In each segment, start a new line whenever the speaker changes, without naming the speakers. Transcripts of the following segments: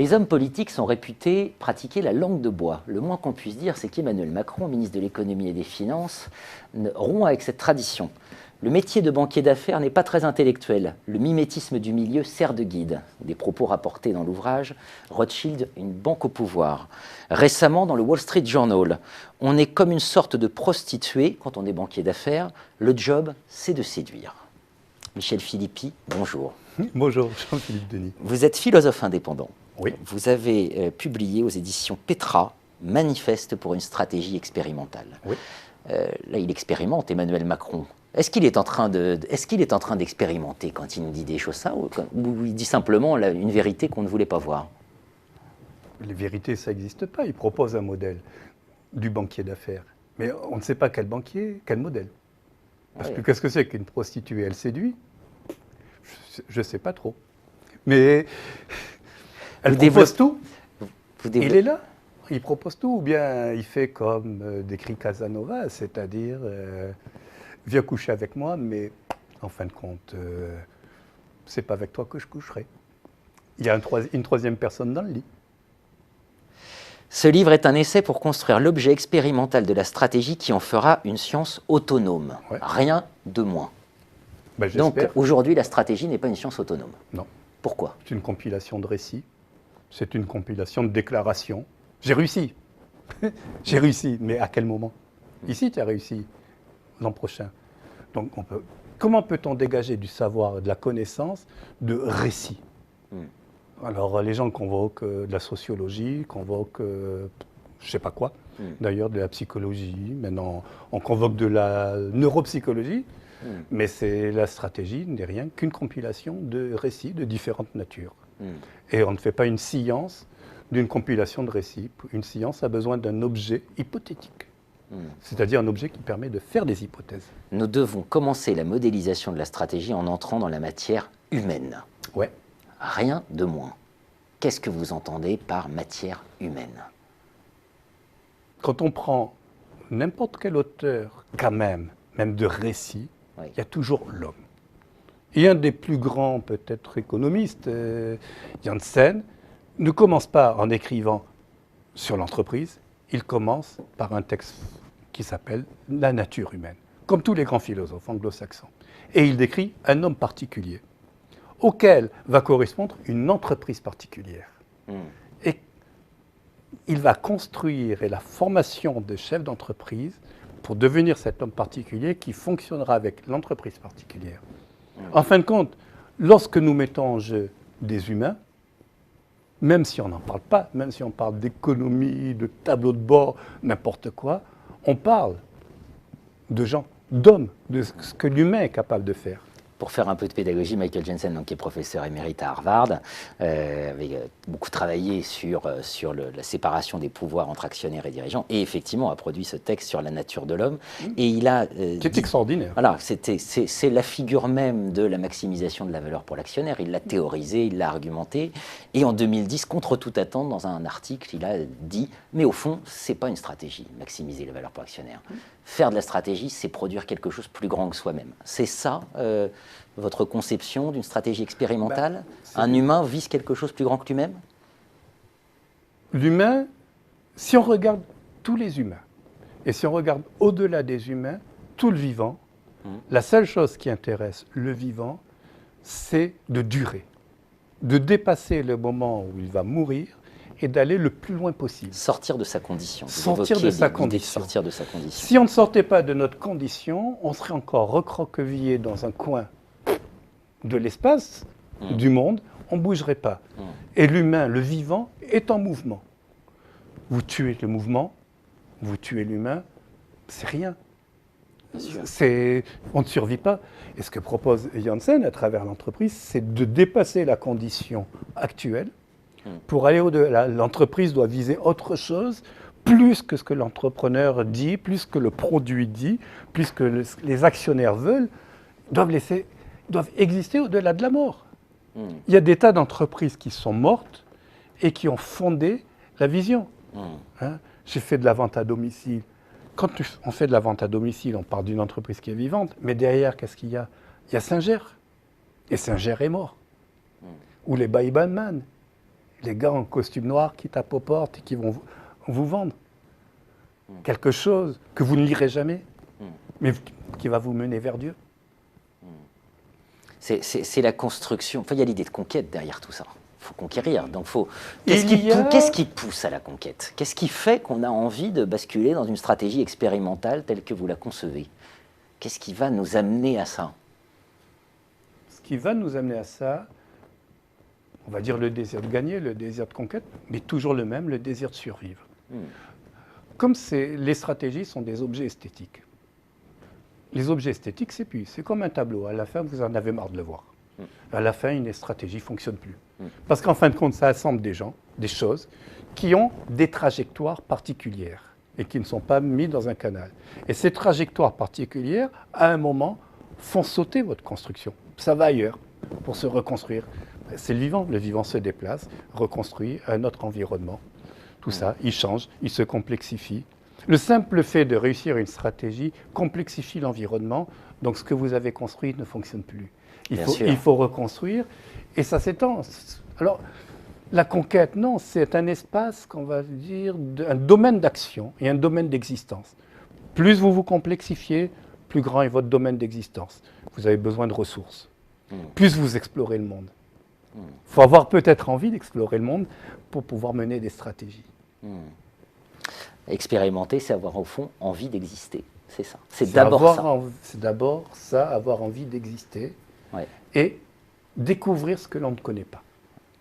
Les hommes politiques sont réputés pratiquer la langue de bois. Le moins qu'on puisse dire, c'est qu'Emmanuel Macron, ministre de l'économie et des finances, rompt avec cette tradition. Le métier de banquier d'affaires n'est pas très intellectuel. Le mimétisme du milieu sert de guide. Des propos rapportés dans l'ouvrage Rothschild, une banque au pouvoir. Récemment, dans le Wall Street Journal, on est comme une sorte de prostituée quand on est banquier d'affaires. Le job, c'est de séduire. Michel Philippi, bonjour.
Bonjour, Jean-Philippe Denis.
Vous êtes philosophe indépendant.
Oui.
Vous avez publié aux éditions Petra, Manifeste pour une stratégie expérimentale.
Oui.
Là, il expérimente, Emmanuel Macron. Est-ce qu'il est en train d'expérimenter quand il nous dit des choses ça, ou il dit simplement une vérité qu'on ne voulait pas voir?
Les vérités, ça n'existe pas. Il propose un modèle du banquier d'affaires. Mais on ne sait pas quel banquier, quel modèle. Parce que qu'est-ce que c'est qu'une prostituée? Elle séduit? Je ne sais pas trop. Mais elle propose tout. Il est là. Il propose tout. Ou bien il fait comme décrit Casanova, c'est-à-dire viens coucher avec moi, mais en fin de compte, c'est pas avec toi que je coucherai. Il y a une troisième personne dans le lit.
Ce livre est un essai pour construire l'objet expérimental de la stratégie qui en fera une science autonome. Ouais. Rien de moins.
Ben,
donc aujourd'hui, la stratégie n'est pas une science autonome.
Non.
Pourquoi?
C'est une compilation de récits, c'est une compilation de déclarations. J'ai réussi. J'ai réussi, mais à quel moment? Ici, tu as réussi. L'an prochain. Donc, comment peut-on dégager du savoir, de la connaissance, de récits? Alors, les gens convoquent de la sociologie, convoquent je ne sais pas quoi, d'ailleurs de la psychologie, maintenant on convoque de la neuropsychologie, mais la stratégie n'est rien qu'une compilation de récits de différentes natures. Et on ne fait pas une science d'une compilation de récits. Une science a besoin d'un objet hypothétique. C'est-à-dire un objet qui permet de faire des hypothèses.
Nous devons commencer la modélisation de la stratégie en entrant dans la matière humaine.
Ouais.
Rien de moins. Qu'est-ce que vous entendez par matière humaine?
Quand on prend n'importe quel auteur, quand même de récit, oui, il y a toujours l'homme. Et un des plus grands, peut-être, économistes, Janssen, ne commence pas en écrivant sur l'entreprise, il commence par un texte qui s'appelle « La nature humaine », comme tous les grands philosophes anglo-saxons. Et il décrit un homme particulier, auquel va correspondre une entreprise particulière. Et il va construire la formation de chef d'entreprise pour devenir cet homme particulier qui fonctionnera avec l'entreprise particulière. En fin de compte, lorsque nous mettons en jeu des humains, même si on n'en parle pas, même si on parle d'économie, de tableau de bord, n'importe quoi, on parle de gens, d'hommes, de ce que l'humain est capable de faire.
Pour faire un peu de pédagogie, Michael Jensen, donc, qui est professeur émérite à Harvard, avait beaucoup travaillé sur la séparation des pouvoirs entre actionnaires et dirigeants, et effectivement a produit ce texte sur la nature de l'homme. Et il a
c'est extraordinaire.
Voilà, c'est la figure même de la maximisation de la valeur pour l'actionnaire. Il l'a théorisé, il l'a argumenté, et en 2010, contre toute attente, dans un article, il a dit « Mais au fond, c'est pas une stratégie, maximiser la valeur pour l'actionnaire. Faire de la stratégie, c'est produire quelque chose de plus grand que soi-même. » C'est ça votre conception d'une stratégie expérimentale? Un humain vise quelque chose de plus grand que lui-même?
L'humain, si on regarde tous les humains, et si on regarde au-delà des humains, tout le vivant, la seule chose qui intéresse le vivant, c'est de durer, de dépasser le moment où il va mourir et d'aller le plus loin possible.
Sortir de sa condition.
Sortir de sa condition. Si on ne sortait pas de notre condition, on serait encore recroquevillé dans un coin de l'espace, du monde, on ne bougerait pas. Et l'humain, le vivant, est en mouvement. Vous tuez le mouvement, vous tuez l'humain, c'est rien. On ne survit pas. Et ce que propose Janssen à travers l'entreprise, c'est de dépasser la condition actuelle pour aller au-delà. L'entreprise doit viser autre chose, plus que ce que l'entrepreneur dit, plus que le produit dit, plus que les actionnaires veulent, doivent exister au-delà de la mort. Il y a des tas d'entreprises qui sont mortes et qui ont fondé la vision. J'ai fait de la vente à domicile. Quand on fait de la vente à domicile, on parle d'une entreprise qui est vivante, mais derrière, qu'est-ce qu'il y a? Il y a Singer. Et Singer est mort. Ou les Baïbanman. les gars en costume noir qui tapent aux portes et qui vont vous vendre quelque chose que vous ne lirez jamais, mais qui va vous mener vers Dieu.
C'est la construction. Enfin, il y a l'idée de conquête derrière tout ça. Il faut conquérir. Donc, qu'est-ce qui pousse à la conquête? Qu'est-ce qui fait qu'on a envie de basculer dans une stratégie expérimentale telle que vous la concevez? Qu'est-ce qui va nous amener à ça?
Ce qui va nous amener à ça, on va dire le désir de gagner, le désir de conquête, mais toujours le même, le désir de survivre. Comme les stratégies sont des objets esthétiques. Les objets esthétiques, c'est comme un tableau. À la fin, vous en avez marre de le voir. À la fin, une stratégie ne fonctionne plus. Parce qu'en fin de compte, ça assemble des gens, des choses, qui ont des trajectoires particulières et qui ne sont pas mis dans un canal. Et ces trajectoires particulières, à un moment, font sauter votre construction. Ça va ailleurs pour se reconstruire. C'est le vivant se déplace, reconstruit un autre environnement. Tout ça, il change, il se complexifie. Le simple fait de réussir une stratégie complexifie l'environnement, donc ce que vous avez construit ne fonctionne plus. Il faut reconstruire, et ça s'étend. Alors, la conquête, non, c'est un espace, qu'on va dire, un domaine d'action et un domaine d'existence. Plus vous vous complexifiez, plus grand est votre domaine d'existence. Vous avez besoin de ressources. Plus vous explorez le monde. Il faut avoir peut-être envie d'explorer le monde pour pouvoir mener des stratégies.
Expérimenter, c'est avoir au fond envie d'exister. C'est ça. C'est d'abord ça.
C'est d'abord ça, avoir envie d'exister et découvrir ce que l'on ne connaît pas.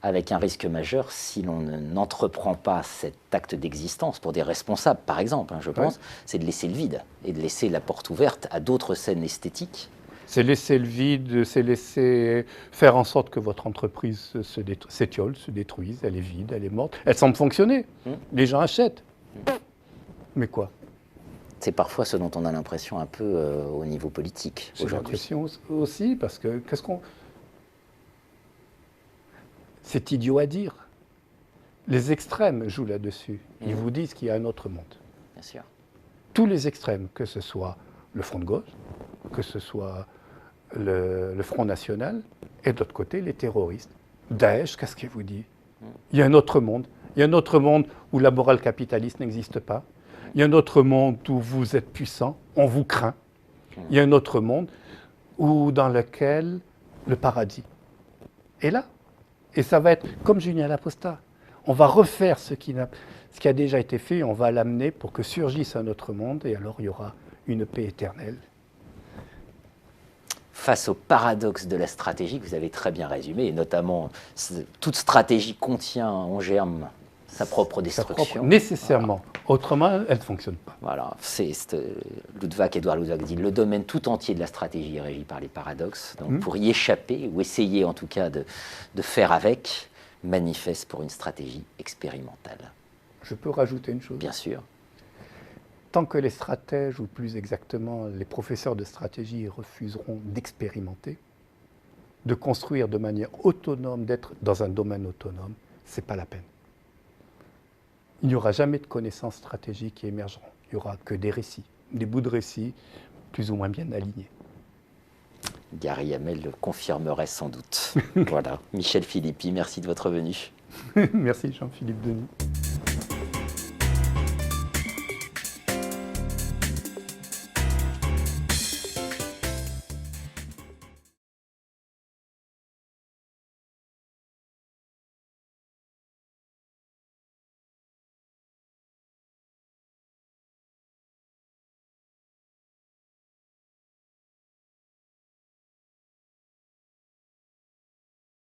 Avec un risque majeur si l'on n'entreprend pas cet acte d'existence pour des responsables, par exemple, je pense, c'est de laisser le vide et de laisser la porte ouverte à d'autres scènes esthétiques.
C'est laisser le vide, c'est laisser faire en sorte que votre entreprise s'étiole, se détruise, elle est vide, elle est morte. Elle semble fonctionner. Les gens achètent. Mais quoi?
C'est parfois ce dont on a l'impression un peu au niveau politique aujourd'hui.
J'ai l'impression aussi, parce que c'est idiot à dire. Les extrêmes jouent là-dessus. Ils vous disent qu'il y a un autre monde.
Bien sûr.
Tous les extrêmes, que ce soit le Front de gauche, que ce soit le Front national, et de l'autre côté, les terroristes. Daesh, qu'est-ce qu'il vous dit? Il y a un autre monde. Il y a un autre monde où la morale capitaliste n'existe pas. Il y a un autre monde où vous êtes puissant, on vous craint. Il y a un autre monde dans lequel le paradis est là. Et ça va être comme Julien Laposta. On va refaire ce qui a déjà été fait, on va l'amener pour que surgisse un autre monde, et alors il y aura une paix éternelle.
Face au paradoxe de la stratégie que vous avez très bien résumé, et notamment toute stratégie contient en germe sa propre destruction.
Nécessairement. Voilà. Autrement, elle ne fonctionne pas.
Voilà. Édouard Luttwak dit le domaine tout entier de la stratégie est régi par les paradoxes. Donc pour y échapper, ou essayer en tout cas de faire avec, manifeste pour une stratégie expérimentale.
Je peux rajouter une chose?
Bien sûr.
Tant que les stratèges, ou plus exactement les professeurs de stratégie, refuseront d'expérimenter, de construire de manière autonome, d'être dans un domaine autonome, ce n'est pas la peine. Il n'y aura jamais de connaissances stratégiques qui émergeront. Il n'y aura que des récits, des bouts de récits plus ou moins bien alignés.
Gary Hamel le confirmerait sans doute. Voilà. Michel Philippi, merci de votre venue.
Merci Jean-Philippe Denis.